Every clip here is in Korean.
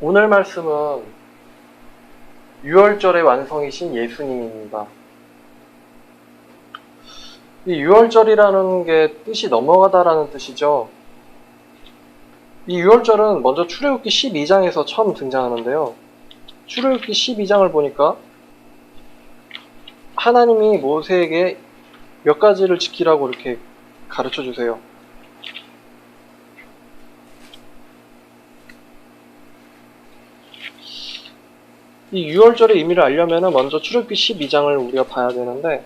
오늘 말씀은 유월절의 완성이신 예수님입니다. 이 유월절이라는 게 뜻이 넘어가다라는 뜻이죠. 이 유월절은 먼저 출애굽기 12장에서 처음 등장하는데요. 출애굽기 12장을 보니까 하나님이 모세에게 몇 가지를 지키라고 이렇게 가르쳐 주세요. 이 유월절의 의미를 알려면 먼저 출애굽기 12장을 우리가 봐야 되는데,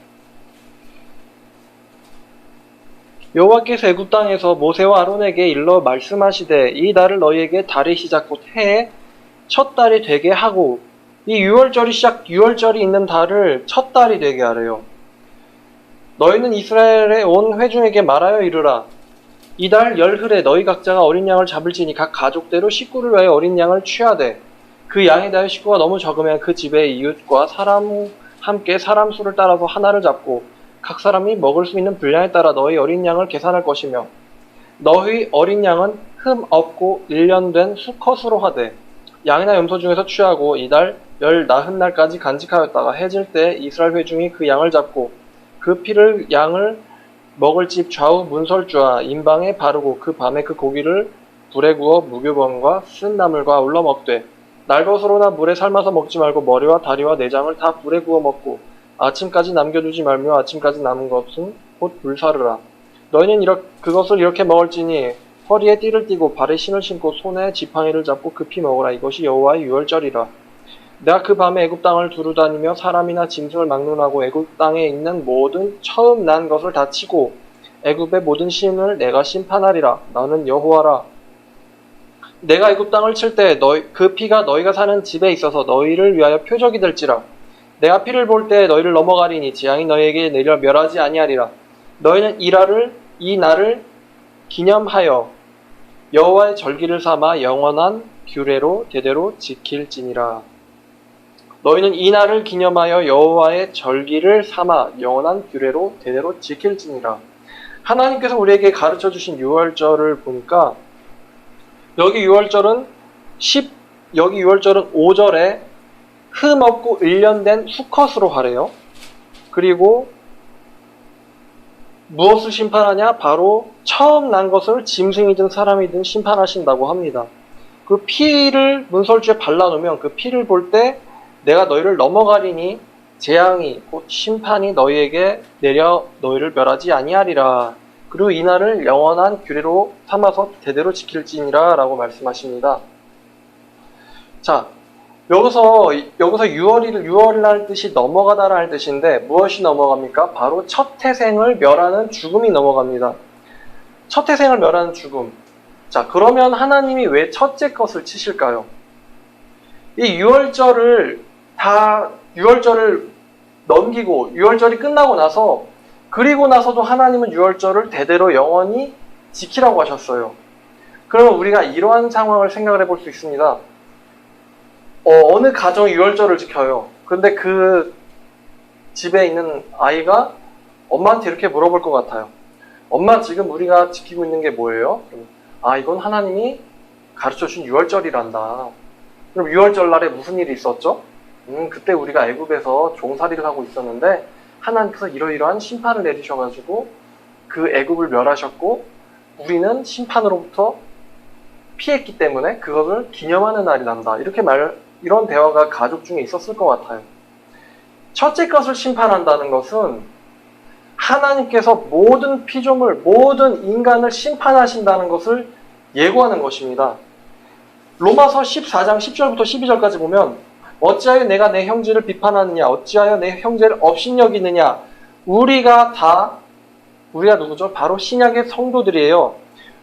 여호와께서 애굽 땅에서 모세와 아론에게 일러 말씀하시되 이 달을 너희에게 달의 시작 곧 해의 첫 달이 되게 하고, 이 유월절이 있는 달을 첫 달이 되게 하래요. 너희는 이스라엘의 온 회중에게 말하여 이르라. 이 달 열흘에 너희 각자가 어린 양을 잡을지니 각 가족대로 식구를 위하여 어린 양을 취하되, 그 양에 대하여 식구가 너무 적으면 그 집의 이웃과 함께 사람 수를 따라서 하나를 잡고 각 사람이 먹을 수 있는 분량에 따라 너희 어린 양을 계산할 것이며, 너희 어린 양은 흠 없고 1년 된 수컷으로 하되 양이나 염소 중에서 취하고 이달 열 나흔 날까지 간직하였다가 해질 때 이스라엘 회중이 그 양을 잡고 그 피를 양을 먹을 집 좌우 문설주와 임방에 바르고 그 밤에 그 고기를 불에 구워 무교병과 쓴 나물과 아울러 먹되, 날것으로나 물에 삶아서 먹지 말고 머리와 다리와 내장을 다 불에 구워 먹고 아침까지 남겨두지 말며 아침까지 남은 것은 곧 불사르라. 너희는 그것을 이렇게 먹을지니 허리에 띠를 띠고 발에 신을 신고 손에 지팡이를 잡고 급히 먹으라. 이것이 여호와의 유월절이라. 내가 그 밤에 애굽 땅을 두루다니며 사람이나 짐승을 막론하고 애굽 땅에 있는 모든 처음 난 것을 다 치고 애굽의 모든 신을 내가 심판하리라. 나는 여호와라. 내가 애굽 땅을 칠 때 그 피가 너희가 사는 집에 있어서 너희를 위하여 표적이 될지라. 내가 피를 볼 때 너희를 넘어가리니 재앙이 너희에게 내려 멸하지 아니하리라. 너희는 이 날을 기념하여 여호와의 절기를 삼아 영원한 규례로 대대로 지킬지니라. 너희는 이 날을 기념하여 여호와의 절기를 삼아 영원한 규례로 대대로 지킬지니라. 하나님께서 우리에게 가르쳐 주신 유월절을 보니까 여기 유월절은 5절에 흠 없고 1년 된 수컷으로 하래요. 그리고 무엇을 심판하냐? 바로 처음 난 것을 짐승이든 사람이든 심판하신다고 합니다. 그 피를 문설주에 발라놓으면 그 피를 볼 때 내가 너희를 넘어가리니 재앙이 곧 심판이 너희에게 내려 너희를 멸하지 아니하리라. 그리고 이 날을 영원한 규례로 삼아서 대대로 지킬지니라 라고 말씀하십니다. 자, 여기서 유월이라는 뜻이 넘어가다라는 뜻인데 무엇이 넘어갑니까? 바로 첫 태생을 멸하는 죽음이 넘어갑니다. 첫 태생을 멸하는 죽음. 자, 그러면 하나님이 왜 첫째 것을 치실까요? 이 유월절을 넘기고 유월절이 끝나고 나서, 그리고 나서도 하나님은 유월절을 대대로 영원히 지키라고 하셨어요. 그러면 우리가 이러한 상황을 생각을 해볼 수 있습니다. 어느 가정이 유월절을 지켜요. 근데 그 집에 있는 아이가 엄마한테 이렇게 물어볼 것 같아요. 엄마, 지금 우리가 지키고 있는 게 뭐예요? 이건 하나님이 가르쳐준 유월절이란다. 그럼 유월절 날에 무슨 일이 있었죠? 그때 우리가 애굽에서 종살이를 하고 있었는데 하나님께서 이러이러한 심판을 내리셔가지고 그 애굽을 멸하셨고 우리는 심판으로부터 피했기 때문에 그것을 기념하는 날이 난다. 이런 대화가 가족 중에 있었을 것 같아요. 첫째 것을 심판한다는 것은 하나님께서 모든 피조물, 모든 인간을 심판하신다는 것을 예고하는 것입니다. 로마서 14장 10절부터 12절까지 보면 어찌하여 내가 내 형제를 비판하느냐, 어찌하여 내 형제를 업신여기느냐. 우리가 누구죠? 바로 신약의 성도들이에요.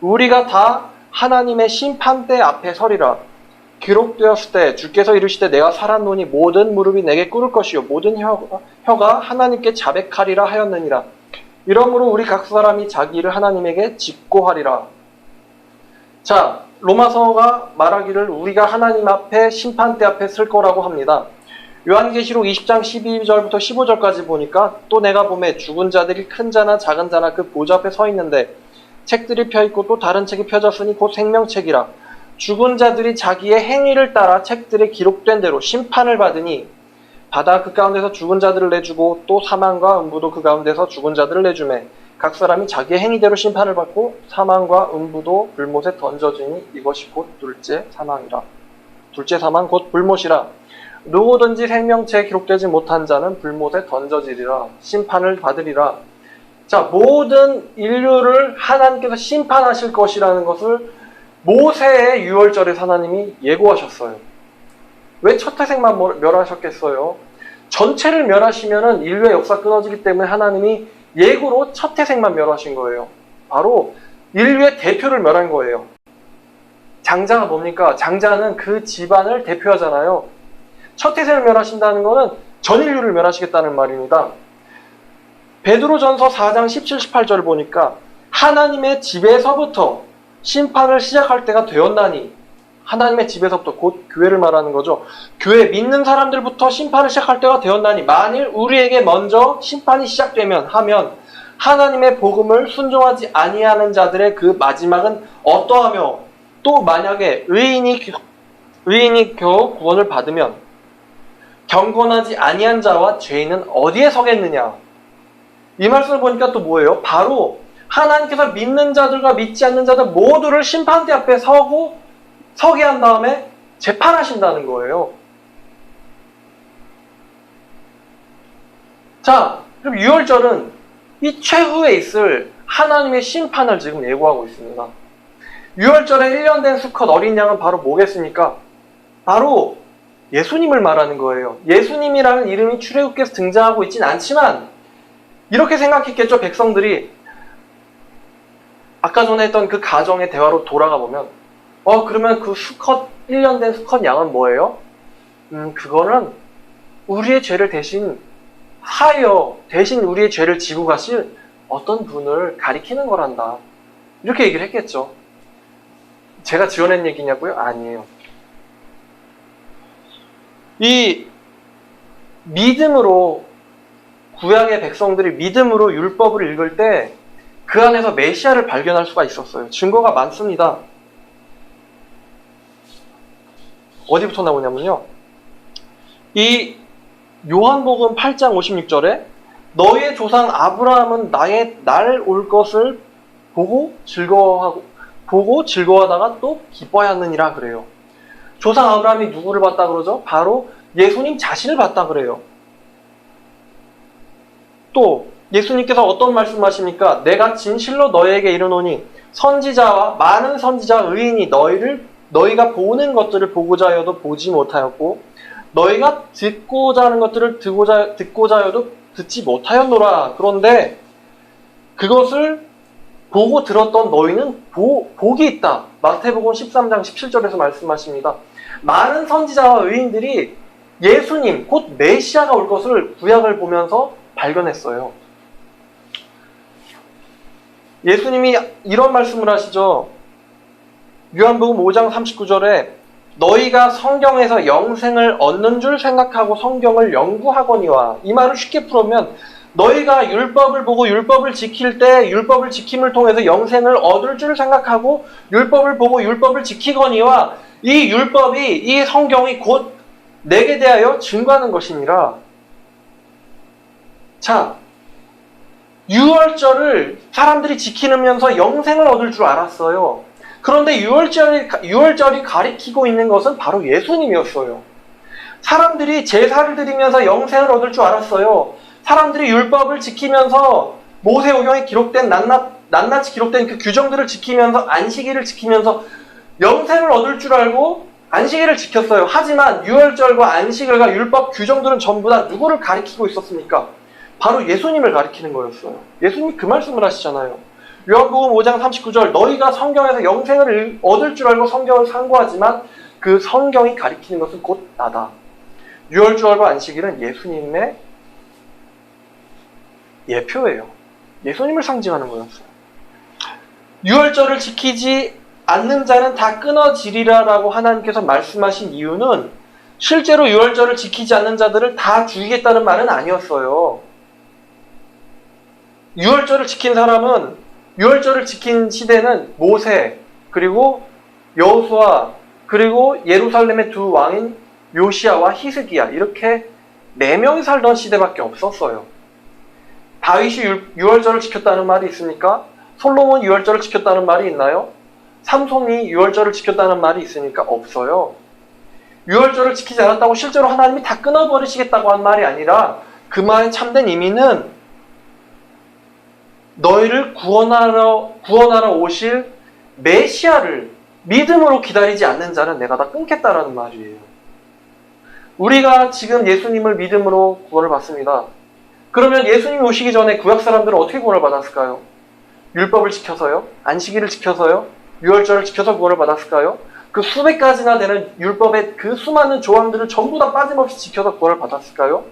우리가 다 하나님의 심판대 앞에 서리라. 기록되었을 때 주께서 이르시되 내가 살았노니 모든 무릎이 내게 꿇을 것이요 모든 혀가 하나님께 자백하리라 하였느니라. 이러므로 우리 각 사람이 자기 일을 하나님에게 직고하리라. 자, 로마서가 말하기를 우리가 하나님 앞에 심판대 앞에 설 거라고 합니다. 요한계시록 20장 12절부터 15절까지 보니까 또 내가 보매 죽은 자들이 큰 자나 작은 자나 그 보좌 앞에 서 있는데 책들이 펴있고 또 다른 책이 펴졌으니 곧 생명책이라. 죽은 자들이 자기의 행위를 따라 책들에 기록된 대로 심판을 받으니 받아 그 가운데서 죽은 자들을 내주고 또 사망과 음부도 그 가운데서 죽은 자들을 내주매 각 사람이 자기의 행위대로 심판을 받고 사망과 음부도 불못에 던져지니 이것이 곧 둘째 사망이라. 둘째 사망 곧 불못이라. 누구든지 생명체에 기록되지 못한 자는 불못에 던져지리라. 심판을 받으리라. 자, 모든 인류를 하나님께서 심판하실 것이라는 것을 모세의 유월절에 하나님이 예고하셨어요. 왜 첫 태생만 멸하셨겠어요? 전체를 멸하시면은 인류의 역사 끊어지기 때문에 하나님이 예고로 첫 태생만 멸하신 거예요. 바로 인류의 대표를 멸한 거예요. 장자가 뭡니까? 장자는 그 집안을 대표하잖아요. 첫 태생을 멸하신다는 것은 전 인류를 멸하시겠다는 말입니다. 베드로전서 4장 17, 18절 보니까 하나님의 집에서부터 심판을 시작할 때가 되었나니, 하나님의 집에서부터 곧 교회를 말하는 거죠. 교회 믿는 사람들부터 심판을 시작할 때가 되었나니, 만일 우리에게 먼저 심판이 시작되면 하면 하나님의 복음을 순종하지 아니하는 자들의 그 마지막은 어떠하며, 또 만약에 의인이 겨우 구원을 받으면 경건하지 아니한 자와 죄인은 어디에 서겠느냐. 이 말씀을 보니까 또 뭐예요? 바로 하나님께서 믿는 자들과 믿지 않는 자들 모두를 심판대 앞에 서게 한 다음에 재판하신다는 거예요. 자, 그럼 유월절은 이 최후에 있을 하나님의 심판을 지금 예고하고 있습니다. 유월절에 1년 된 수컷 어린 양은 바로 뭐겠습니까? 바로 예수님을 말하는 거예요. 예수님이라는 이름이 출애굽기에서 등장하고 있진 않지만 이렇게 생각했겠죠, 백성들이. 아까 전에 했던 그 가정의 대화로 돌아가 보면 그러면 그 1년 된 수컷 양은 뭐예요? 그거는 우리의 죄를 대신 우리의 죄를 지고 가실 어떤 분을 가리키는 거란다. 이렇게 얘기를 했겠죠. 제가 지어낸 얘기냐고요? 아니에요. 이 믿음으로, 구약의 백성들이 믿음으로 율법을 읽을 때 그 안에서 메시아를 발견할 수가 있었어요. 증거가 많습니다. 어디부터 나오냐면요. 이 요한복음 8장 56절에 너희의 조상 아브라함은 날 올 것을 보고 즐거워하다가 또 기뻐하였느니라 그래요. 조상 아브라함이 누구를 봤다 그러죠? 바로 예수님 자신을 봤다 그래요. 또 예수님께서 어떤 말씀하십니까? 내가 진실로 너희에게 이르노니 선지자와 많은 선지자 의인이 너희가 보는 것들을 보고자 하여도 보지 못하였고 너희가 듣고자 하는 것들을 듣고자 하여도 듣지 못하였노라. 그런데 그것을 보고 들었던 너희는 복이 있다. 마태복음 13장 17절에서 말씀하십니다. 많은 선지자와 의인들이 예수님, 곧 메시아가 올 것을 구약을 보면서 발견했어요. 예수님이 이런 말씀을 하시죠. 요한복음 5장 39절에 너희가 성경에서 영생을 얻는 줄 생각하고 성경을 연구하거니와, 이 말을 쉽게 풀으면 너희가 율법을 보고 율법을 지킬 때 율법을 지킴을 통해서 영생을 얻을 줄 생각하고 율법을 보고 율법을 지키거니와, 이 율법이, 이 성경이 곧 내게 대하여 증거하는 것이니라. 자, 유월절을 사람들이 지키면서 영생을 얻을 줄 알았어요. 그런데 유월절이 가리키고 있는 것은 바로 예수님이었어요. 사람들이 제사를 드리면서 영생을 얻을 줄 알았어요. 사람들이 율법을 지키면서 모세오경에 기록된 낱낱이 기록된 그 규정들을 지키면서 안식일을 지키면서 영생을 얻을 줄 알고 안식일을 지켰어요. 하지만 유월절과 안식일과 율법 규정들은 전부 다 누구를 가리키고 있었습니까? 바로 예수님을 가리키는 거였어요. 예수님이 그 말씀을 하시잖아요. 요한복음 5장 39절 너희가 성경에서 영생을 얻을 줄 알고 성경을 상고하지만 그 성경이 가리키는 것은 곧 나다. 유월절과 안식일은 예수님의 예표예요. 예수님을 상징하는 거였어요. 유월절을 지키지 않는 자는 다 끊어지리라라고 하나님께서 말씀하신 이유는 실제로 유월절을 지키지 않는 자들을 다 죽이겠다는 말은 아니었어요. 유월절을 지킨 시대는 모세, 그리고 여호수아, 그리고 예루살렘의 두 왕인 요시아와 히스기야, 이렇게 4명이 살던 시대밖에 없었어요. 다윗이 유월절을 지켰다는 말이 있습니까? 솔로몬이 유월절을 지켰다는 말이 있나요? 삼손이 유월절을 지켰다는 말이 있으니까 없어요. 유월절을 지키지 않았다고 실제로 하나님이 다 끊어버리시겠다고 한 말이 아니라 그 말의 참된 의미는 너희를 구원하러 오실 메시아를 믿음으로 기다리지 않는 자는 내가 다 끊겠다라는 말이에요. 우리가 지금 예수님을 믿음으로 구원을 받습니다. 그러면 예수님이 오시기 전에 구약 사람들은 어떻게 구원을 받았을까요? 율법을 지켜서요? 안식일을 지켜서요? 유월절을 지켜서 구원을 받았을까요? 그 수백 가지나 되는 율법의 그 수많은 조항들을 전부 다 빠짐없이 지켜서 구원을 받았을까요?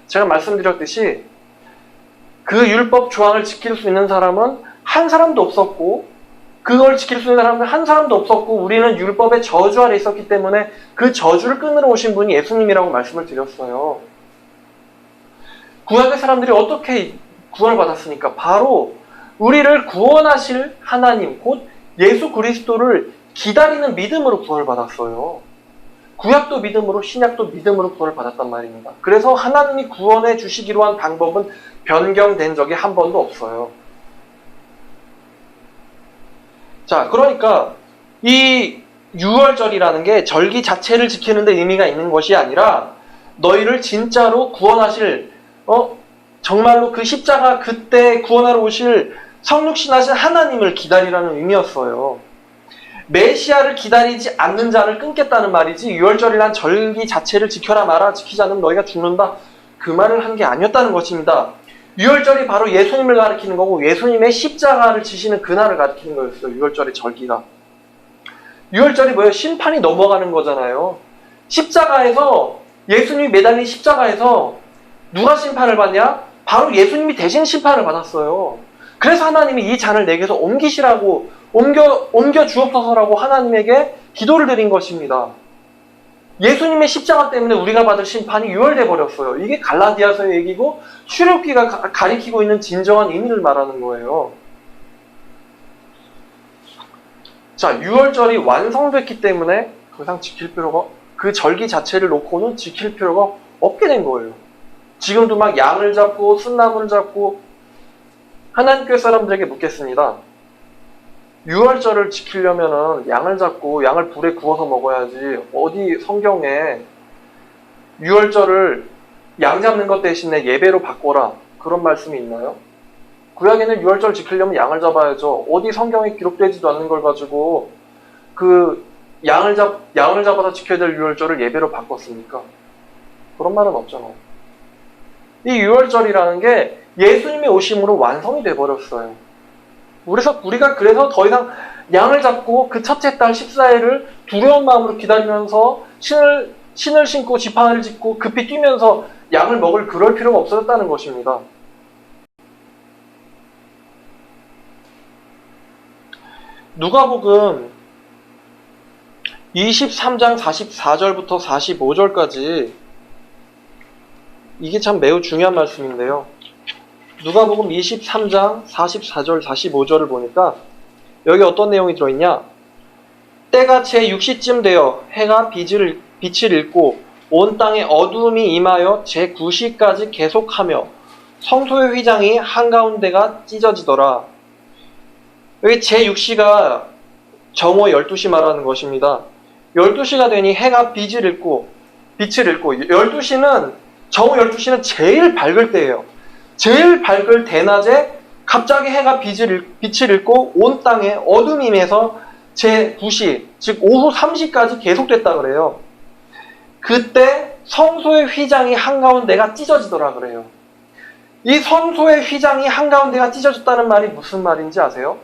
제가 말씀드렸듯이 그 율법 조항을 지킬 수 있는 사람은 한 사람도 없었고, 그걸 지킬 수 있는 사람은 한 사람도 없었고, 우리는 율법의 저주 아래 있었기 때문에 그 저주를 끊으러 오신 분이 예수님이라고 말씀을 드렸어요. 구약의 사람들이 어떻게 구원을 받았습니까? 바로 우리를 구원하실 하나님, 곧 예수 그리스도를 기다리는 믿음으로 구원을 받았어요. 구약도 믿음으로, 신약도 믿음으로 구원을 받았단 말입니다. 그래서 하나님이 구원해 주시기로 한 방법은 변경된 적이 한 번도 없어요. 자, 그러니까 이 유월절이라는 게 절기 자체를 지키는 데 의미가 있는 것이 아니라 너희를 진짜로 구원하실, 정말로 그 십자가 그때 구원하러 오실 성육신하신 하나님을 기다리라는 의미였어요. 메시아를 기다리지 않는 자를 끊겠다는 말이지, 유월절이란 절기 자체를 지켜라 마라, 지키지 않으면 너희가 죽는다, 그 말을 한 게 아니었다는 것입니다. 유월절이 바로 예수님을 가리키는 거고, 예수님의 십자가를 지시는 그날을 가리키는 거였어요. 유월절의 절기가. 유월절이 뭐예요? 심판이 넘어가는 거잖아요. 십자가에서, 예수님이 매달린 십자가에서 누가 심판을 받냐? 바로 예수님이 대신 심판을 받았어요. 그래서 하나님이 이 잔을 내게서 옮기시라고, 옮겨 주옵소서라고 하나님에게 기도를 드린 것입니다. 예수님의 십자가 때문에 우리가 받을 심판이 유월돼 버렸어요. 이게 갈라디아서의 얘기고 출애굽기가 가리키고 있는 진정한 의미를 말하는 거예요. 자, 유월절이 완성됐기 때문에 더 이상 지킬 필요가, 그 절기 자체를 놓고는 지킬 필요가 없게 된 거예요. 지금도 막 양을 잡고 순나무를 잡고, 하나님교회 사람들에게 묻겠습니다. 유월절을 지키려면은 양을 잡고 양을 불에 구워서 먹어야지, 어디 성경에 유월절을 양 잡는 것 대신에 예배로 바꿔라, 그런 말씀이 있나요? 구약에는 유월절 지키려면 양을 잡아야죠. 어디 성경에 기록되지도 않는 걸 가지고 그 양을 잡아서 지켜야 될 유월절을 예배로 바꿨습니까? 그런 말은 없잖아요. 이 유월절이라는 게 예수님의 오심으로 완성이 돼버렸어요. 우리가 그래서 더 이상 양을 잡고 그 첫째 달 14일을 두려운 마음으로 기다리면서 신을 신고 지팡이를 짚고 급히 뛰면서 양을 먹을 그럴 필요가 없어졌다는 것입니다. 누가복음 23장 44절부터 45절까지, 이게 참 매우 중요한 말씀인데요. 누가복음 23장 44절 45절을 보니까 여기 어떤 내용이 들어있냐? 때가 제 6시쯤 되어 해가 빛을 잃고 온 땅에 어두움이 임하여 제 9시까지 계속하며 성소의 휘장이 한가운데가 찢어지더라. 여기 제 6시가 정오 12시 말하는 것입니다. 12시가 되니 해가 빛을 잃고 12시는, 정오 12시는 제일 밝을 때예요. 제일 밝을 대낮에 갑자기 해가 빛을 잃고 온 땅에 어둠이 임해서 제 9시, 즉 오후 3시까지 계속됐다 그래요. 그때 성소의 휘장이 한가운데가 찢어지더라 그래요. 이 성소의 휘장이 한가운데가 찢어졌다는 말이 무슨 말인지 아세요?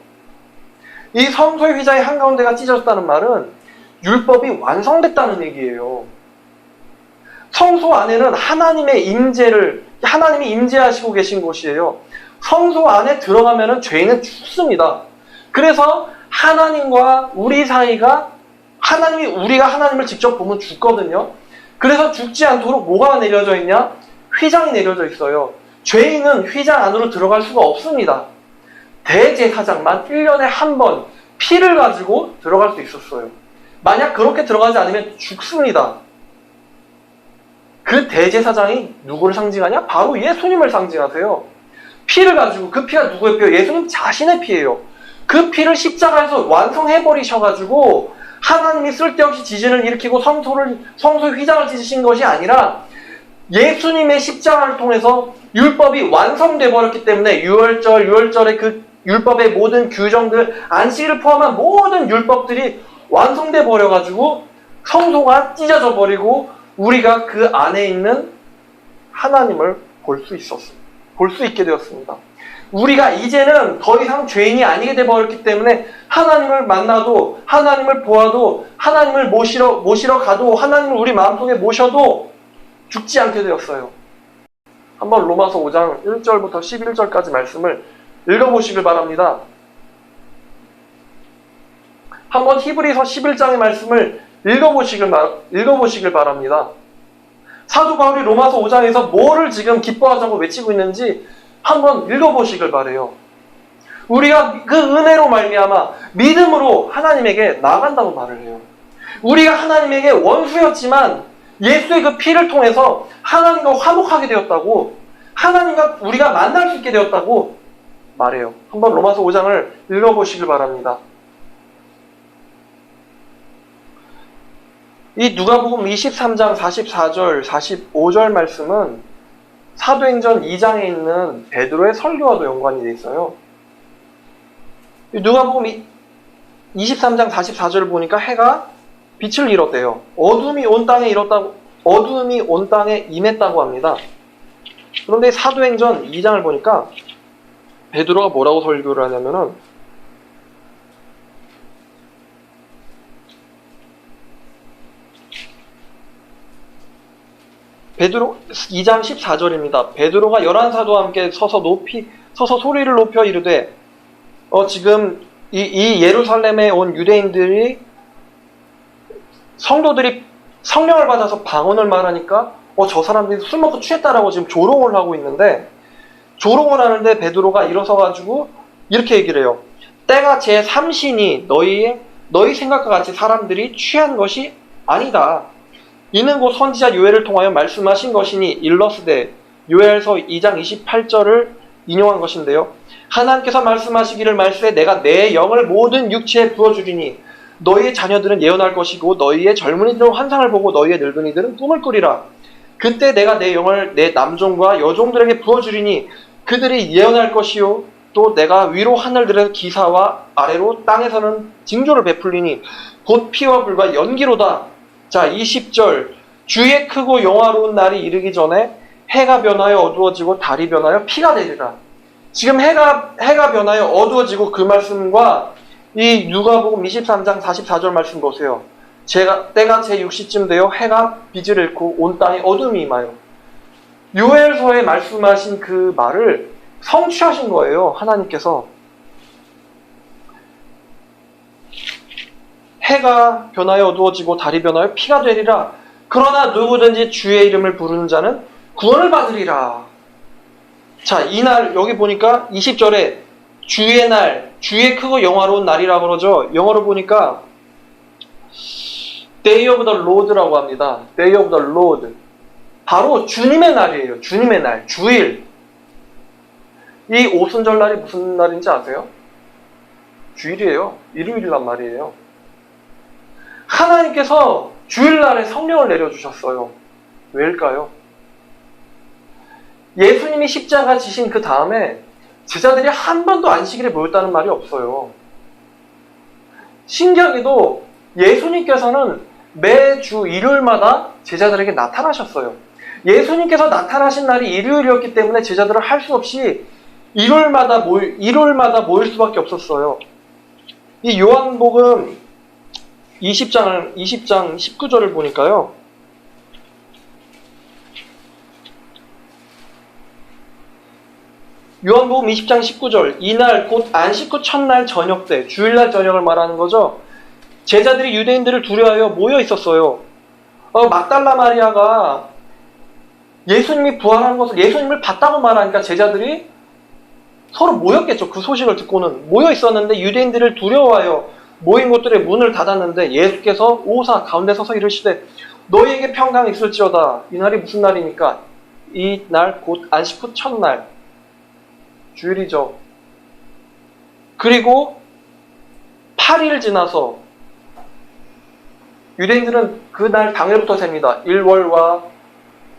이 성소의 휘장이 한가운데가 찢어졌다는 말은 율법이 완성됐다는 얘기예요. 성소 안에는 하나님이 임재하시고 계신 곳이에요. 성소 안에 들어가면은 죄인은 죽습니다. 그래서 하나님과 우리 사이가, 우리가 하나님을 직접 보면 죽거든요. 그래서 죽지 않도록 뭐가 내려져 있냐? 휘장이 내려져 있어요. 죄인은 휘장 안으로 들어갈 수가 없습니다. 대제사장만 1년에 한 번 피를 가지고 들어갈 수 있었어요. 만약 그렇게 들어가지 않으면 죽습니다. 그 대제사장이 누구를 상징하냐? 바로 예수님을 상징하세요. 피를 가지고, 그 피가 누구의 피예요? 예수님 자신의 피예요. 그 피를 십자가에서 완성해버리셔가지고 하나님이 쓸데없이 지진을 일으키고 성소의 휘장을 찢으신 것이 아니라 예수님의 십자가를 통해서 율법이 완성돼 버렸기 때문에 유월절의 그 율법의 모든 규정들, 안식일을 포함한 모든 율법들이 완성돼 버려가지고 성소가 찢어져 버리고 우리가 그 안에 있는 하나님을 볼 수 있게 되었습니다. 우리가 이제는 더 이상 죄인이 아니게 돼 버렸기 때문에 하나님을 만나도, 하나님을 보아도, 하나님을 모시러 가도, 하나님을 우리 마음속에 모셔도 죽지 않게 되었어요. 한번 로마서 5장 1절부터 11절까지 말씀을 읽어보시길 바랍니다. 한번 히브리서 11장의 말씀을 읽어보시길 바랍니다. 사도 바울이 로마서 5장에서 뭐를 지금 기뻐하자고 외치고 있는지 한번 읽어보시길 바래요. 우리가 그 은혜로 말미암아 믿음으로 하나님에게 나아간다고 말을 해요. 우리가 하나님에게 원수였지만 예수의 그 피를 통해서 하나님과 화목하게 되었다고, 하나님과 우리가 만날 수 있게 되었다고 말해요. 한번 로마서 5장을 읽어보시길 바랍니다. 이 누가복음 23장 44절, 45절 말씀은 사도행전 2장에 있는 베드로의 설교와도 연관이 돼 있어요. 누가복음 23장 44절을 보니까 해가 빛을 잃었대요. 어둠이 온 땅에 임했다고 합니다. 그런데 사도행전 2장을 보니까 베드로가 뭐라고 설교를 하냐면은 베드로 2장 14절입니다. 베드로가 11사도와 함께 서서 소리를 높여 이르되 지금 이 예루살렘에 온 유대인들이 성도들이 성령을 받아서 방언을 말하니까 저 사람들이 술 먹고 취했다라고 지금 조롱을 하고 있는데, 조롱을 하는데 베드로가 일어서가지고 이렇게 얘기를 해요. 때가 제 삼신이 너희 생각과 같이 사람들이 취한 것이 아니다. 이는 곧 선지자 요엘을 통하여 말씀하신 것이니 일러스되, 요엘서 2장 28절을 인용한 것인데요. 하나님께서 말씀하시기를 말씀에 내가 내 영을 모든 육체에 부어주리니 너희의 자녀들은 예언할 것이고 너희의 젊은이들은 환상을 보고 너희의 늙은이들은 꿈을 꾸리라. 그때 내가 내 영을 내 남종과 여종들에게 부어주리니 그들이 예언할 것이요 또 내가 위로 하늘들에서 기사와 아래로 땅에서는 징조를 베풀리니 곧 피와 불과 연기로다. 자, 20절. 주의 크고 영화로운 날이 이르기 전에 해가 변하여 어두워지고 달이 변하여 피가 되리라. 지금 해가 변하여 어두워지고 그 말씀과 이 누가복음 23장 44절 말씀 보세요. 때가 제 6시쯤 되어 해가 빛을 잃고 온 땅에 어둠이 임하여. 요엘서에 말씀하신 그 말을 성취하신 거예요. 하나님께서. 해가 변하여 어두워지고 달이 변하여 피가 되리라. 그러나 누구든지 주의 이름을 부르는 자는 구원을 받으리라. 자, 이날 여기 보니까 20절에 주의 날, 주의 크고 영화로운 날이라고 그러죠. 영어로 보니까 Day of the Lord라고 합니다. Day of the Lord. 바로 주님의 날이에요. 주님의 날, 주일. 이 오순절날이 무슨 날인지 아세요? 주일이에요. 일요일이란 말이에요. 하나님께서 주일날에 성령을 내려주셨어요. 왜일까요? 예수님이 십자가 지신 그 다음에 제자들이 한 번도 안식일에 모였다는 말이 없어요. 신기하게도 예수님께서는 매주 일요일마다 제자들에게 나타나셨어요. 예수님께서 나타나신 날이 일요일이었기 때문에 제자들은 할 수 없이 일요일마다 모일 수밖에 없었어요. 이 요한복음 20장 19절을 보니까요. 요한복음 20장 19절. 이날 곧 안식 후 첫날 저녁 때, 주일날 저녁을 말하는 거죠. 제자들이 유대인들을 두려워하여 모여 있었어요. 막달라 마리아가 예수님이 부활한 것을 예수님을 봤다고 말하니까 제자들이 서로 모였겠죠. 그 소식을 듣고는 모여 있었는데 유대인들을 두려워하여 모인 곳들의 문을 닫았는데 예수께서 오사 가운데 서서 이르시되 너희에게 평강이 있을지어다. 이 날이 무슨 날입니까? 이 날 곧 안식 후 첫날 주일이죠. 그리고 8일 지나서 유대인들은 그날 당일부터 셉니다. 일월과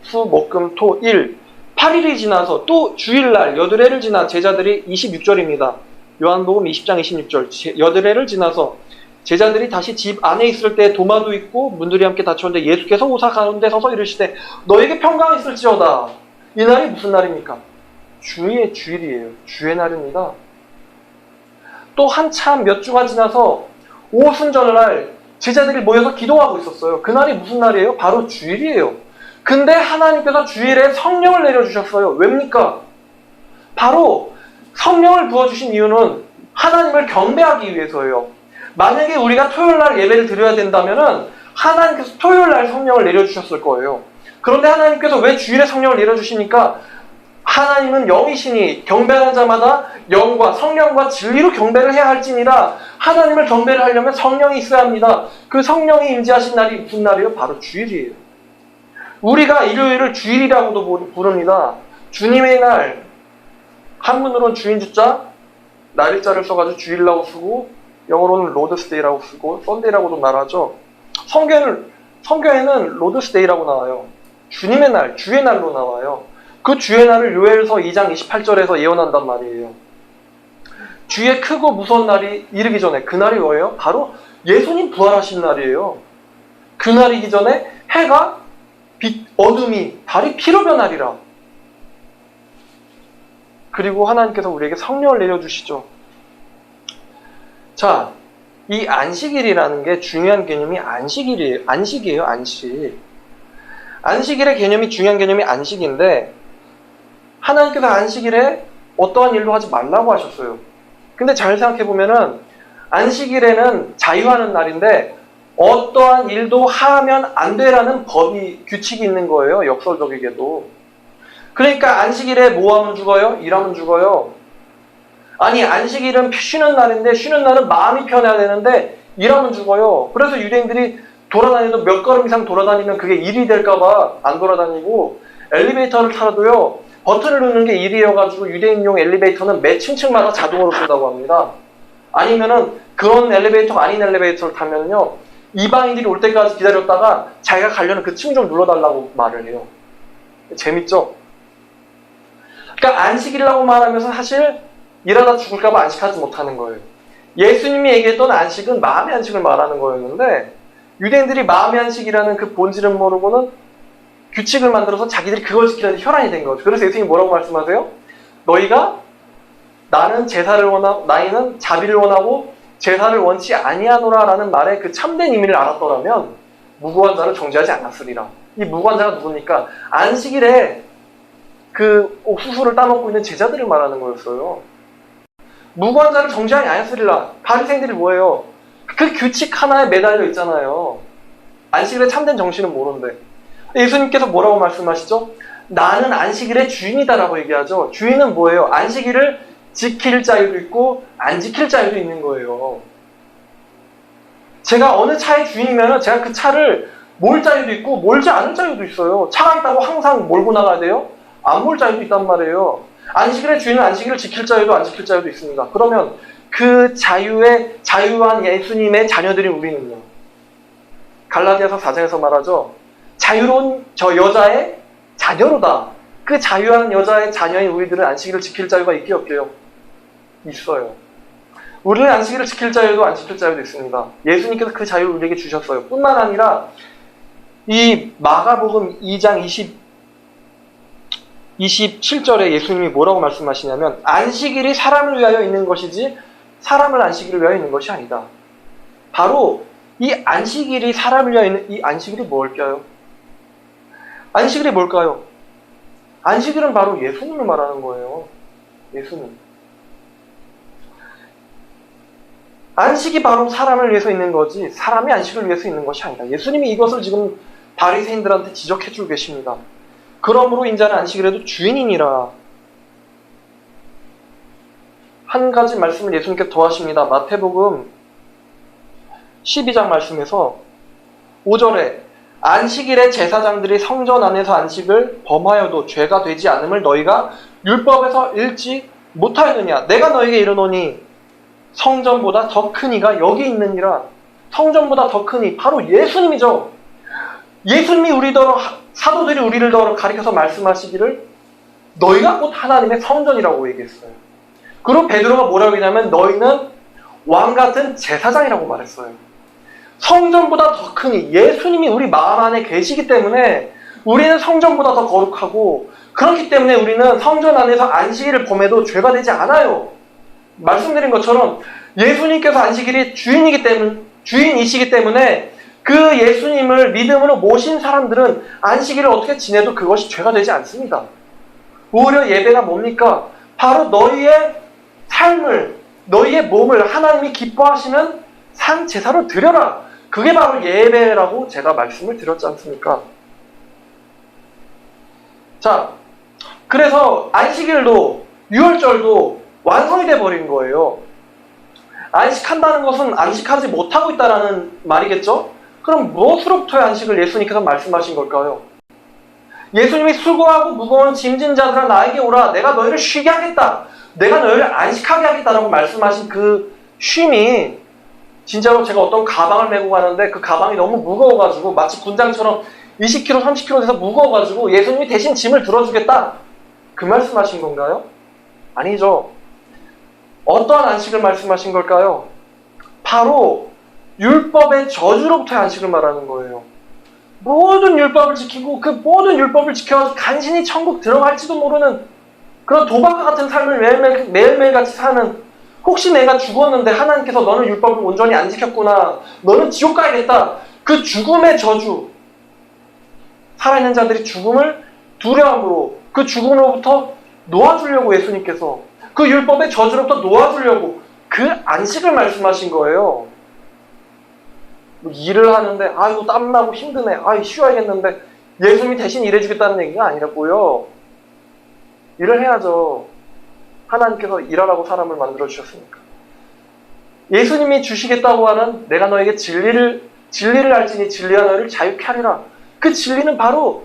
수, 목, 금, 토, 일 8일이 지나서 또 주일날 여드레를 지나 제자들이 26절입니다. 요한복음 20장 26절 여드레를 지나서 제자들이 다시 집 안에 있을 때 도마도 있고 문들이 함께 닫혔는데 예수께서 오사 가운데 서서 이르시되 너에게 평강이 있을지어다. 이 날이 무슨 날입니까? 주의 주일이에요. 주의 날입니다. 또 한참 몇 주가 지나서 오순절날 제자들이 모여서 기도하고 있었어요. 그날이 무슨 날이에요? 바로 주일이에요. 근데 하나님께서 주일에 성령을 내려주셨어요. 왜입니까? 바로 성령을 부어주신 이유는 하나님을 경배하기 위해서예요. 만약에 우리가 토요일날 예배를 드려야 된다면 하나님께서 토요일날 성령을 내려주셨을 거예요. 그런데 하나님께서 왜 주일에 성령을 내려주십니까? 하나님은 영이시니 경배하는 자마다 영과 성령과 진리로 경배를 해야 할지니라. 하나님을 경배를 하려면 성령이 있어야 합니다. 그 성령이 임재하신 날이 무슨 날이에요? 바로 주일이에요. 우리가 일요일을 주일이라고도 부릅니다. 주님의 날, 한문으로는 주인주자, 날일자를 써가지고 주일이라고 쓰고 영어로는 로드스데이라고 쓰고 썬데이라고도 말하죠. 성경에는 로드스데이라고 나와요. 주님의 날, 주의 날로 나와요. 그 주의 날을 요엘서 2장 28절에서 예언한단 말이에요. 주의 크고 무서운 날이 이르기 전에 그 날이 뭐예요? 바로 예수님 부활하신 날이에요. 그 날이기 전에 해가 빛, 어둠이 달이 피로 변하리라. 그리고 하나님께서 우리에게 성령을 내려주시죠. 자, 이 안식일이라는 게 중요한 개념이 안식이에요, 안식. 안식일의 개념이 중요한 개념이 안식인데 하나님께서 안식일에 어떠한 일도 하지 말라고 하셨어요. 근데 잘 생각해보면은 안식일에는 자유하는 날인데 어떠한 일도 하면 안 되라는 규칙이 있는 거예요. 역설적이게도. 그러니까 안식일에 뭐 하면 죽어요? 일하면 죽어요. 아니 안식일은 쉬는 날인데 쉬는 날은 마음이 편해야 되는데 일하면 죽어요. 그래서 유대인들이 돌아다니도 몇 걸음 이상 돌아다니면 그게 일이 될까봐 안 돌아다니고 엘리베이터를 타도요. 버튼을 누르는 게 일이어가지고 유대인용 엘리베이터는 매 층층마다 자동으로 쓴다고 합니다. 아니면은 그런 엘리베이터가 아닌 엘리베이터를 타면요. 이방인들이 올 때까지 기다렸다가 자기가 가려는 그 층 좀 눌러달라고 말을 해요. 재밌죠? 그러니까 안식일이라고 말하면서 사실 일하다 죽을까봐 안식하지 못하는 거예요. 예수님이 얘기했던 안식은 마음의 안식을 말하는 거였는데 유대인들이 마음의 안식이라는 그 본질을 모르고는 규칙을 만들어서 자기들이 그걸 지키려는 혈안이 된 거죠. 그래서 예수님이 뭐라고 말씀하세요? 너희가 나는 자비를 원하고 제사를 원치 아니하노라 라는 말의 그 참된 의미를 알았더라면 무고한 자를 정죄하지 않았으리라. 이 무고한 자가 누굽니까? 안식일에 그 옥수수를 따먹고 있는 제자들을 말하는 거였어요. 무고한 자를 정죄하지 않았으리라. 바리새인들이 뭐예요? 그 규칙 하나에 매달려 있잖아요. 안식일의 참된 정신은 모르는데 예수님께서 뭐라고 말씀하시죠? 나는 안식일의 주인이다라고 얘기하죠. 주인은 뭐예요? 안식일을 지킬 자유도 있고 안 지킬 자유도 있는 거예요. 제가 어느 차의 주인이면 제가 그 차를 몰 자유도 있고 몰지 않을 자유도 있어요. 차가 있다고 항상 몰고 나가야 돼요? 안 몰 자유도 있단 말이에요. 안식일의 주인은 안식일을 지킬 자유도 안 지킬 자유도 있습니다. 그러면 그 자유한 예수님의 자녀들인 우리는요. 갈라디아서 4장에서 말하죠. 자유로운 저 여자의 자녀로다. 그 자유한 여자의 자녀인 우리들은 안식일을 지킬 자유가 있게 없게요? 있어요. 우리는 안식일을 지킬 자유도 안 지킬 자유도 있습니다. 예수님께서 그 자유를 우리에게 주셨어요. 뿐만 아니라 이 마가복음 2장 27절에 예수님이 뭐라고 말씀하시냐면 안식일이 사람을 위하여 있는 것이지 사람을 안식일을 위하여 있는 것이 아니다. 바로 이 안식일이 사람을 위하여 있는 이 안식일이 뭘까요? 안식일이 뭘까요? 안식일은 바로 예수님을 말하는 거예요. 예수님. 안식이 바로 사람을 위해서 있는 거지 사람이 안식을 위해서 있는 것이 아니다. 예수님이 이것을 지금 바리새인들한테 지적해주고 계십니다. 그러므로 인자는 안식일에도 주인이니라. 한 가지 말씀을 예수님께서 더 하십니다. 마태복음 12장 말씀에서 5절에 안식일에 제사장들이 성전 안에서 안식을 범하여도 죄가 되지 않음을 너희가 율법에서 읽지 못하였느냐. 내가 너희에게 이르노니 성전보다 더 큰 이가 여기 있느니라. 성전보다 더 큰 이, 바로 예수님이죠. 예수님이 우리더러, 사도들이 우리를 더러 가리켜서 말씀하시기를 너희가 곧 하나님의 성전이라고 얘기했어요. 그리고 베드로가 뭐라고 했냐면 너희는 왕같은 제사장이라고 말했어요. 성전보다 더 큰 이, 예수님이 우리 마음 안에 계시기 때문에 우리는 성전보다 더 거룩하고, 그렇기 때문에 우리는 성전 안에서 안식일을 범해도 죄가 되지 않아요. 말씀드린 것처럼 예수님께서 안식일이 주인이시기 때문에 그 예수님을 믿음으로 모신 사람들은 안식일을 어떻게 지내도 그것이 죄가 되지 않습니다. 오히려 예배가 뭡니까? 바로 너희의 삶을, 너희의 몸을 하나님이 기뻐하시는 산 제사로 드려라. 그게 바로 예배라고 제가 말씀을 드렸지 않습니까? 자, 그래서 안식일도 유월절도 완성이 돼버린 거예요. 안식한다는 것은 안식하지 못하고 있다는 말이겠죠? 그럼 무엇으로부터의 안식을 예수님께서 말씀하신 걸까요? 예수님이 수고하고 무거운 짐진 자들아 나에게 오라. 내가 너희를 쉬게 하겠다. 내가 너희를 안식하게 하겠다라고 말씀하신 그 쉼이, 진짜로 제가 어떤 가방을 메고 가는데 그 가방이 너무 무거워가지고 마치 군장처럼 20kg, 30kg 돼서 무거워가지고 예수님이 대신 짐을 들어주겠다. 그 말씀하신 건가요? 아니죠. 어떠한 안식을 말씀하신 걸까요? 바로 율법의 저주로부터의 안식을 말하는 거예요. 모든 율법을 지키고 그 모든 율법을 지켜서 간신히 천국 들어갈지도 모르는 그런 도박과 같은 삶을 매일매일 같이 사는, 혹시 내가 죽었는데 하나님께서 너는 율법을 온전히 안 지켰구나, 너는 지옥 가야겠다, 그 죽음의 저주, 살아있는 자들이 죽음을 두려움으로 그 죽음으로부터 놓아주려고 예수님께서 그 율법의 저주로부터 놓아주려고 그 안식을 말씀하신 거예요. 뭐 일을 하는데 아이고 땀나고 힘드네, 아이 쉬어야겠는데 예수님이 대신 일해주겠다는 얘기가 아니라고요. 일을 해야죠. 하나님께서 일하라고 사람을 만들어주셨으니까. 예수님이 주시겠다고 하는 내가 너에게 진리를 알지니 진리가 너희를 자유케 하리라. 그 진리는 바로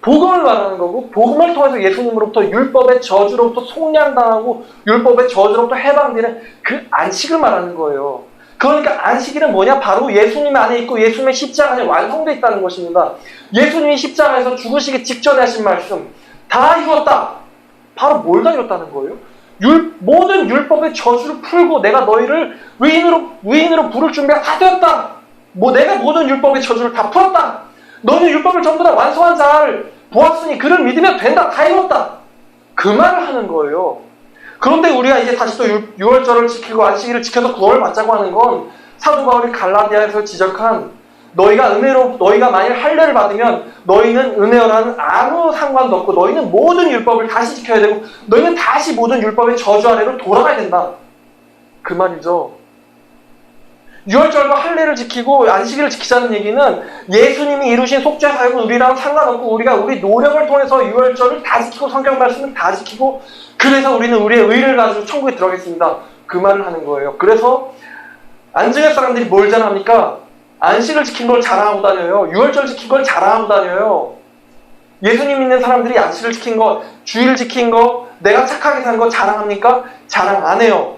복음을 말하는 거고, 복음을 통해서 예수님으로부터 율법의 저주로부터 속량당하고 율법의 저주로부터 해방되는 그 안식을 말하는 거예요. 그러니까 안식일은 뭐냐? 바로 예수님 안에 있고 예수님의 십자가 안에 완성되어 있다는 것입니다. 예수님이 십자가에서 죽으시기 직전에 하신 말씀, 다 이뤘다. 바로 뭘 다 이뤘다는 거예요? 모든 율법의 저주를 풀고 내가 너희를 위인으로 부를 준비가 다 되었다. 내가 모든 율법의 저주를 다 풀었다. 너는 율법을 전부 다 완성한 자를 보았으니 그를 믿으면 된다. 다 이뤘다. 그 말을 하는 거예요. 그런데 우리가 이제 다시 또 유월절을 지키고 안식일을 지켜서 구원을 받자고 하는 건 사도 바울이 갈라디아에서 지적한 너희가 만일 할례를 받으면 너희는 은혜와는 아무 상관도 없고 너희는 모든 율법을 다시 지켜야 되고 너희는 다시 모든 율법의 저주 아래로 돌아가야 된다. 그 말이죠. 유월절과 할례를 지키고 안식일을 지키자는 얘기는 예수님이 이루신 속죄 사역은 우리랑 상관없고 우리가 우리 노력을 통해서 유월절을 다 지키고 성경 말씀을 다 지키고 그래서 우리는 우리의 의를 가지고 천국에 들어가겠습니다. 그 말을 하는 거예요. 그래서 안증의 사람들이 뭘 자랑합니까? 안식을 지킨 걸 자랑하고 다녀요. 유월절 지킨 걸 자랑하고 다녀요. 예수님 믿는 사람들이 안식을 지킨 거, 주일을 지킨 거, 내가 착하게 산 거 자랑합니까? 자랑 안 해요.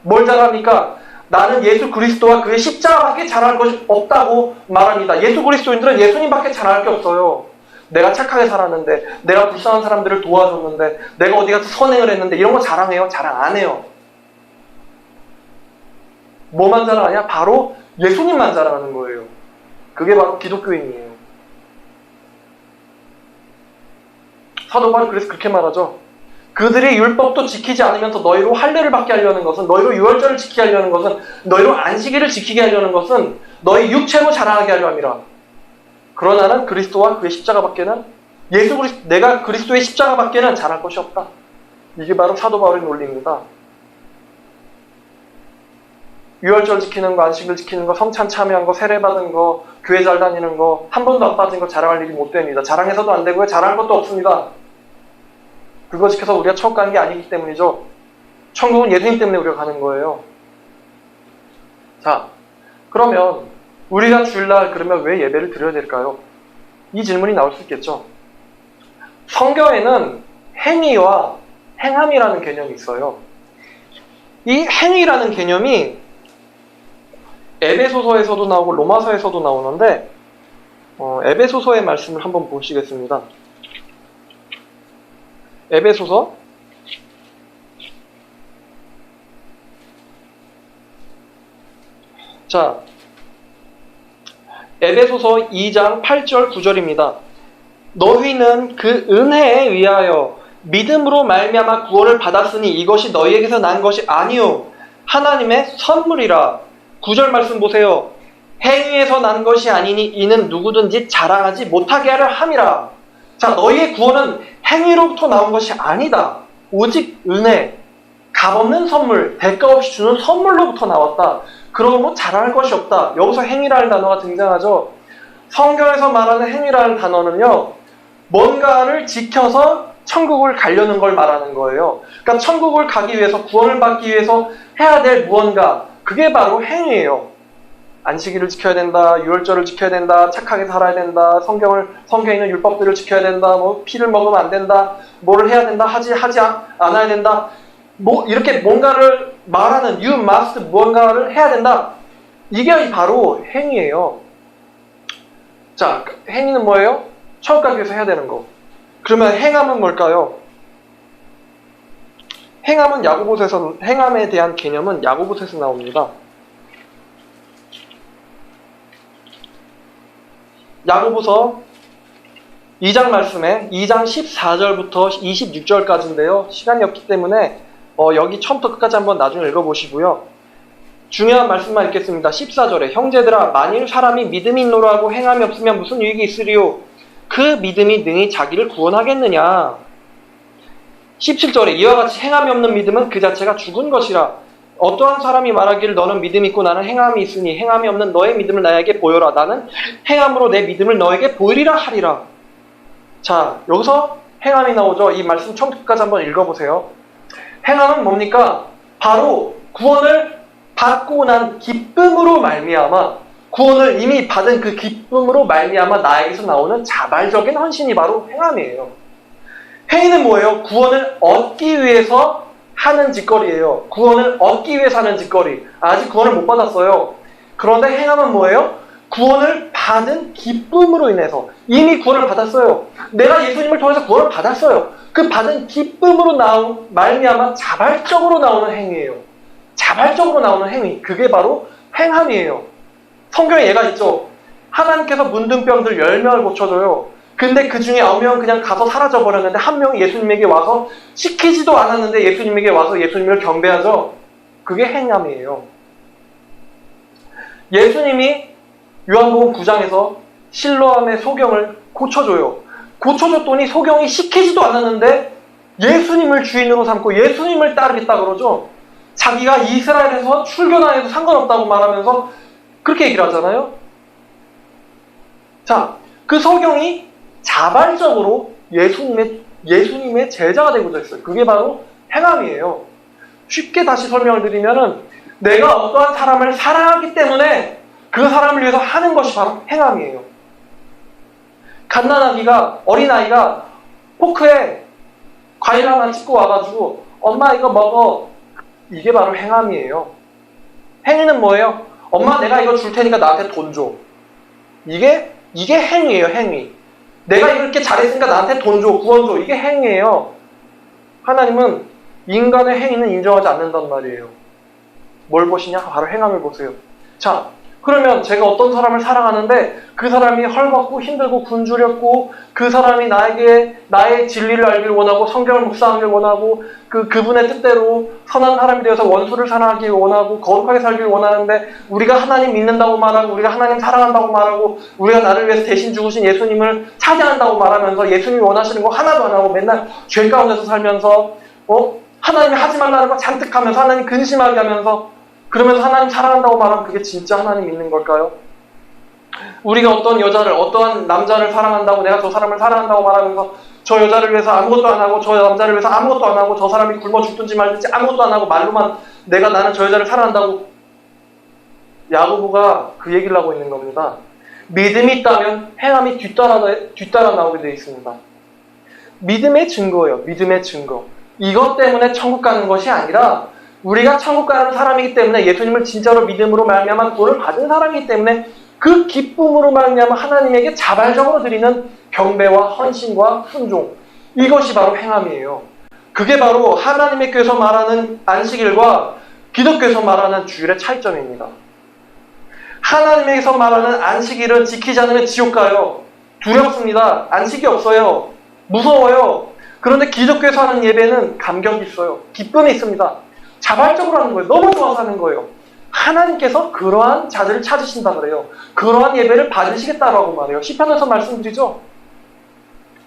뭘 자랑합니까? 나는 예수 그리스도와 그의 십자가밖에 자랑할 것이 없다고 말합니다. 예수 그리스도인들은 예수님밖에 자랑할 게 없어요. 내가 착하게 살았는데, 내가 불쌍한 사람들을 도와줬는데, 내가 어디 가서 선행을 했는데 이런 거 자랑해요? 자랑 안 해요. 뭐만 자랑하냐? 바로 예수님만 자랑하는 거예요. 그게 바로 기독교인이에요. 사도 바울은 그래서 그렇게 말하죠. 그들이 율법도 지키지 않으면서 너희로 할례를 받게 하려는 것은, 너희로 유월절을 지키게 하려는 것은, 너희로 안식일을 지키게 하려는 것은 너희 육체로 자랑하게 하려 함이라. 그러나 나는 그리스도와 그의 십자가밖에는 내가 그리스도의 십자가밖에는 자랑할 것이 없다. 이게 바로 사도 바울의 논리입니다. 유월절 지키는 거, 안식일 지키는 거, 성찬 참여한 거, 세례 받은 거, 교회 잘 다니는 거, 한 번도 안 빠진 거 자랑할 일이 못 됩니다. 자랑해서도 안 되고요. 자랑할 것도 없습니다. 그거 지켜서 우리가 천국 가는 게 아니기 때문이죠. 천국은 예수님 때문에 우리가 가는 거예요. 자, 그러면 우리가 주일날 그러면 왜 예배를 드려야 될까요? 이 질문이 나올 수 있겠죠. 성경에는 행위와 행함이라는 개념이 있어요. 이 행위라는 개념이 에베소서에서도 나오고 로마서에서도 나오는데 에베소서의 말씀을 한번 보시겠습니다. 에베소서 자, 에베소서 2장 8절 9절입니다. 너희는 그 은혜에 위하여 믿음으로 말미암아 구원을 받았으니 이것이 너희에게서 난 것이 아니요 하나님의 선물이라. 9절 말씀 보세요. 행위에서 난 것이 아니니 이는 누구든지 자랑하지 못하게 하려 함이라. 자, 너희의 구원은 행위로부터 나온 것이 아니다. 오직 은혜, 값없는 선물, 대가 없이 주는 선물로부터 나왔다. 그러므로 자랑할 것이 없다. 여기서 행위라는 단어가 등장하죠. 성경에서 말하는 행위라는 단어는요, 뭔가를 지켜서 천국을 가려는 걸 말하는 거예요. 그러니까 천국을 가기 위해서, 구원을 받기 위해서 해야 될 무언가, 그게 바로 행위예요. 안식일을 지켜야 된다, 유월절을 지켜야 된다, 착하게 살아야 된다, 성경에 있는 율법들을 지켜야 된다, 뭐 피를 먹으면 안 된다, 뭐를 해야 된다, 하지 않아야 된다, 뭐 이렇게 뭔가를 말하는 you must 무언가를 해야 된다. 이게 바로 행위예요. 자, 행위는 뭐예요? 천국 가기 위해서 해야 되는 거. 그러면 행함은 뭘까요? 행함에 대한 개념은 야고보서에서 나옵니다. 야고보서 2장 말씀에 2장 14절부터 26절까지인데요. 시간이 없기 때문에 여기 처음부터 끝까지 한번 나중에 읽어보시고요. 중요한 말씀만 읽겠습니다. 14절에 형제들아 만일 사람이 믿음이 있노라 하고 행함이 없으면 무슨 유익이 있으리요? 그 믿음이 능히 자기를 구원하겠느냐? 17절에 이와 같이 행함이 없는 믿음은 그 자체가 죽은 것이라. 어떠한 사람이 말하기를 너는 믿음이 있고 나는 행함이 있으니 행함이 없는 너의 믿음을 나에게 보여라. 나는 행함으로 내 믿음을 너에게 보이리라 하리라. 자, 여기서 행함이 나오죠. 이 말씀 처음부터까지 한번 읽어보세요. 행함은 뭡니까? 바로 구원을 받고 난 기쁨으로 말미암아, 구원을 이미 받은 그 기쁨으로 말미암아 나에게서 나오는 자발적인 헌신이 바로 행함이에요. 행위는 뭐예요? 구원을 얻기 위해서 하는 짓거리예요. 구원을 얻기 위해서 하는 짓거리. 아직 구원을 못 받았어요. 그런데 행함은 뭐예요? 구원을 받은 기쁨으로 인해서. 이미 구원을 받았어요. 내가 예수님을 통해서 구원을 받았어요. 그 받은 기쁨으로 말미암아 자발적으로 나오는 행위예요. 자발적으로 나오는 행위. 그게 바로 행함이에요. 성경에 예가 있죠. 하나님께서 문둥병들 10명을 고쳐줘요. 근데 그 중에 9명은 그냥 가서 사라져버렸는데 한 명이 예수님에게 와서, 시키지도 않았는데 예수님에게 와서 예수님을 경배하죠. 그게 행함이에요. 예수님이 요한복음 9장에서 실로암의 소경을 고쳐줘요. 고쳐줬더니 소경이 시키지도 않았는데 예수님을 주인으로 삼고 예수님을 따르겠다 그러죠. 자기가 이스라엘에서 출교나 해도 상관없다고 말하면서 그렇게 얘기를 하잖아요. 자, 그 소경이 자발적으로 예수님의 제자가 되고자 했어요. 그게 바로 행함이에요. 쉽게 다시 설명을 드리면은 내가 어떠한 사람을 사랑하기 때문에 그 사람을 위해서 하는 것이 바로 행함이에요. 갓난아기가, 어린아이가 포크에 과일 하나 찍고 와가지고 엄마 이거 먹어. 이게 바로 행함이에요. 행위는 뭐예요? 엄마 내가 이거 줄 테니까 나한테 돈 줘. 이게 행위예요. 행위. 내가 이렇게 잘했으니까 나한테 돈 줘, 구원 줘. 이게 행위예요. 하나님은 인간의 행위는 인정하지 않는단 말이에요. 뭘 보시냐? 바로 행함을 보세요. 자, 그러면 제가 어떤 사람을 사랑하는데 그 사람이 헐벗고 힘들고 굶주렸고 그 사람이 나에게 나의 진리를 알길 원하고 성경을 묵상하길 원하고 그분의 뜻대로 선한 사람이 되어서 원수를 사랑하길 원하고 거룩하게 살길 원하는데 우리가 하나님 믿는다고 말하고 우리가 하나님 사랑한다고 말하고 우리가 나를 위해서 대신 죽으신 예수님을 찬양한다고 말하면서 예수님이 원하시는 거 하나도 안 하고 맨날 죄 가운데서 살면서 하나님이 하지 말라는 거 잔뜩 하면서 하나님 근심하게 하면서 그러면서 하나님 사랑한다고 말하면 그게 진짜 하나님 믿는 걸까요? 우리가 어떤 여자를, 어떠한 남자를 사랑한다고 내가 저 사람을 사랑한다고 말하면서 저 여자를 위해서 아무것도 안 하고 저 남자를 위해서 아무것도 안 하고 저 사람이 굶어 죽든지 말든지 아무것도 안 하고 말로만 나는 저 여자를 사랑한다고 야고보가 그 얘기를 하고 있는 겁니다. 믿음이 있다면 행함이 뒤따라 나오게 되어 있습니다. 믿음의 증거예요. 믿음의 증거. 이것 때문에 천국 가는 것이 아니라 우리가 천국 가는 사람이기 때문에 예수님을 진짜로 믿음으로 말미암아 구원을 받은 사람이기 때문에 그 기쁨으로 말미암아 하나님에게 자발적으로 드리는 경배와 헌신과 순종, 이것이 바로 행함이에요. 그게 바로 하나님의 교회에서 말하는 안식일과 기독교에서 말하는 주일의 차이점입니다. 하나님에게서 말하는 안식일은 지키지 않으면 지옥 가요. 두렵습니다. 안식이 없어요. 무서워요. 그런데 기독교에서 하는 예배는 감격이 있어요. 기쁨이 있습니다. 자발적으로 하는 거예요. 너무 좋아서 하는 거예요. 하나님께서 그러한 자들을 찾으신다 그래요. 그러한 예배를 받으시겠다라고 말해요. 시편에서 말씀드리죠.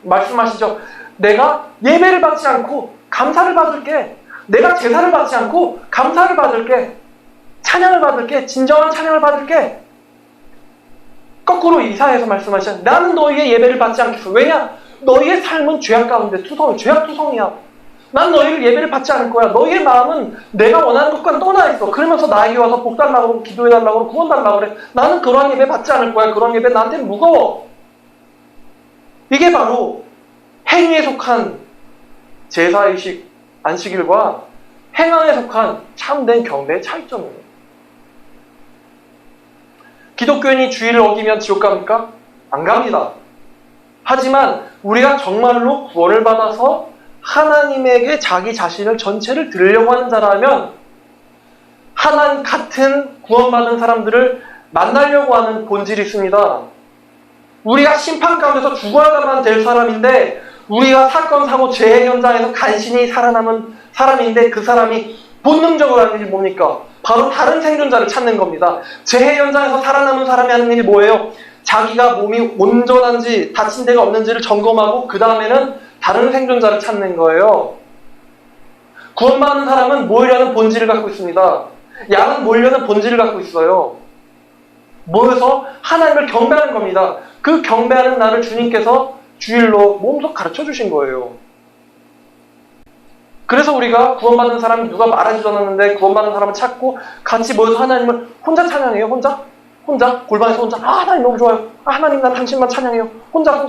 말씀하시죠. 내가 예배를 받지 않고 감사를 받을게. 내가 제사를 받지 않고 감사를 받을게. 찬양을 받을게. 진정한 찬양을 받을게. 거꾸로 이사야에서 말씀하시죠. 나는 너희의 예배를 받지 않겠어. 왜냐? 너희의 삶은 죄악 가운데 죄악투성이야. 난 너희를 예배를 받지 않을 거야. 너희의 마음은 내가 원하는 것과는 떠나 있어. 그러면서 나에게 와서 복 달라고 그러고 기도해달라고 그러고 구원 달라고 그래. 나는 그러한 예배 받지 않을 거야. 그런 예배 나한테는 무거워. 이게 바로 행위에 속한 제사의식 안식일과 행함에 속한 참된 경배의 차이점이에요. 기독교인이 주일을 어기면 지옥 갑니까? 안 갑니다. 하지만 우리가 정말로 구원을 받아서 하나님에게 자기 자신을 전체를 드리려고 하는 자라면 하나님 같은 구원받은 사람들을 만나려고 하는 본질이 있습니다. 우리가 심판 가운데서 죽어야만 될 사람인데 우리가 사건, 사고, 재해 현장에서 간신히 살아남은 사람인데 그 사람이 본능적으로 하는 일이 뭡니까? 바로 다른 생존자를 찾는 겁니다. 재해 현장에서 살아남은 사람이 하는 일이 뭐예요? 자기가 몸이 온전한지 다친 데가 없는지를 점검하고 그 다음에는 다른 생존자를 찾는 거예요. 구원받는 사람은 모이려는 본질을 갖고 있습니다. 양은 모이려는 본질을 갖고 있어요. 모여서 하나님을 경배하는 겁니다. 그 경배하는 날을 주님께서 주일로 몸소 가르쳐 주신 거예요. 그래서 우리가 구원받는 사람이 누가 말하지도 않았는데 구원받는 사람을 찾고 같이 모여서 하나님을 혼자 찬양해요. 혼자 골반에서 혼자 하나님 너무 좋아요. 하나님 난 당신만 찬양해요. 혼자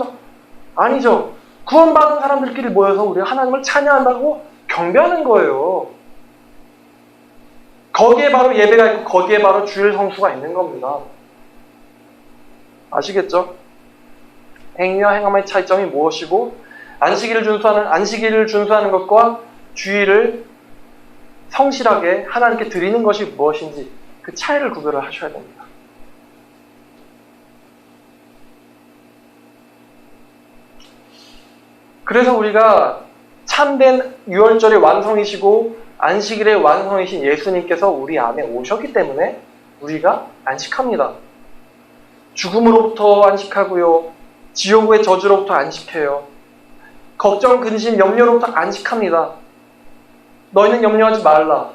아니죠. 구원받은 사람들끼리 모여서 우리가 하나님을 찬양한다고 경배하는 거예요. 거기에 바로 예배가 있고 거기에 바로 주일 성수가 있는 겁니다. 아시겠죠? 행위와 행함의 차이점이 무엇이고 안식일을 준수하는 것과 주일을 성실하게 하나님께 드리는 것이 무엇인지 그 차이를 구별을 하셔야 됩니다. 그래서 우리가 참된 유월절의 완성이시고 안식일의 완성이신 예수님께서 우리 안에 오셨기 때문에 우리가 안식합니다. 죽음으로부터 안식하고요. 지옥의 저주로부터 안식해요. 걱정, 근심, 염려로부터 안식합니다. 너희는 염려하지 말라.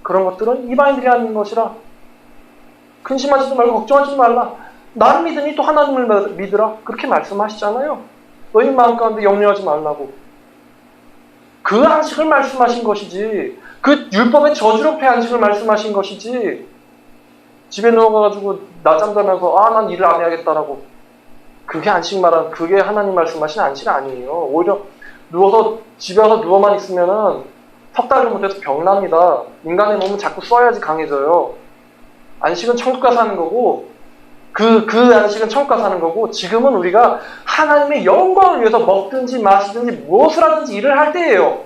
그런 것들은 이방인들이 하는 것이라. 근심하지도 말고 걱정하지도 말라. 나를 믿으니 또 하나님을 믿으라. 그렇게 말씀하시잖아요. 너희 마음 가운데 염려하지 말라고. 그 안식을 말씀하신 것이지. 그 율법의 저주로부터의 안식을 말씀하신 것이지. 집에 누워가지고 낮잠 자면서 난 일을 안 해야겠다라고. 그게 그게 하나님 말씀하신 안식 아니에요. 오히려 누워서 집에 와서 누워만 있으면은 석 달을 못해서 병납니다. 인간의 몸은 자꾸 써야지 강해져요. 안식은 천국 가서 하는 거고 그 안식은 천국 가서 하는 거고 지금은 우리가 하나님의 영광을 위해서 먹든지 마시든지 무엇을 하든지 일을 할 때예요.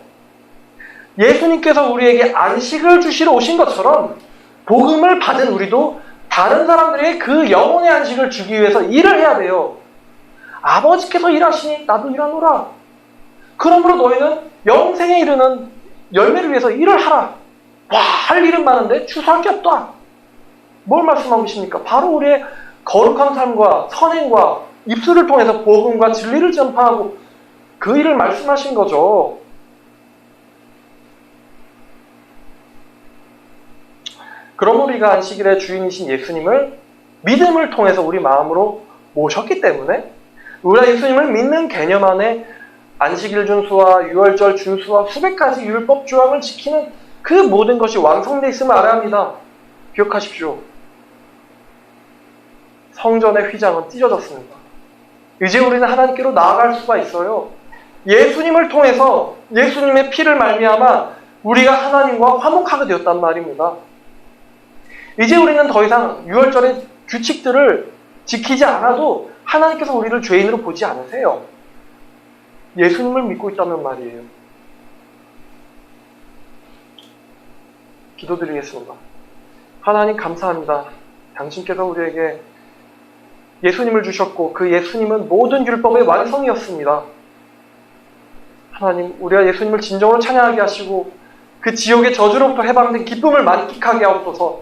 예수님께서 우리에게 안식을 주시러 오신 것처럼 복음을 받은 우리도 다른 사람들에게 그 영혼의 안식을 주기 위해서 일을 해야 돼요. 아버지께서 일하시니 나도 일하노라. 그러므로 너희는 영생에 이르는 열매를 위해서 일을 하라. 할 일은 많은데 추수할 게 없다. 뭘 말씀하고 계십니까? 바로 우리의 거룩한 삶과 선행과 입술을 통해서 복음과 진리를 전파하고 그 일을 말씀하신 거죠. 그럼 우리가 안식일의 주인이신 예수님을 믿음을 통해서 우리 마음으로 모셨기 때문에 우리가 예수님을 믿는 개념 안에 안식일 준수와 유월절 준수와 수백 가지 율법 조항을 지키는 그 모든 것이 완성되어 있음을 알아야 합니다. 기억하십시오. 성전의 휘장은 찢어졌습니다. 이제 우리는 하나님께로 나아갈 수가 있어요. 예수님을 통해서 예수님의 피를 말미암아 우리가 하나님과 화목하게 되었단 말입니다. 이제 우리는 더 이상 유월절의 규칙들을 지키지 않아도 하나님께서 우리를 죄인으로 보지 않으세요. 예수님을 믿고 있다는 말이에요. 기도드리겠습니다. 하나님 감사합니다. 당신께서 우리에게 예수님을 주셨고 그 예수님은 모든 율법의 완성이었습니다. 하나님, 우리가 예수님을 진정으로 찬양하게 하시고 그 지옥의 저주로부터 해방된 기쁨을 만끽하게 하옵소서.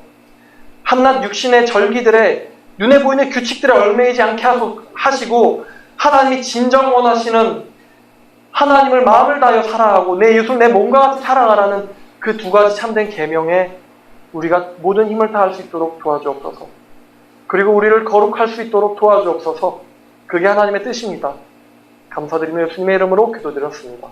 한낱 육신의 절기들에 눈에 보이는 규칙들에 얽매이지 않게 하시고 하나님이 진정 원하시는 하나님을 마음을 다하여 사랑하고 내 이웃을 내 몸과 같이 사랑하라는 그 두 가지 참된 계명에 우리가 모든 힘을 다할 수 있도록 도와주옵소서. 그리고 우리를 거룩할 수 있도록 도와주옵소서. 그게 하나님의 뜻입니다. 감사드리며 예수님의 이름으로 기도드렸습니다.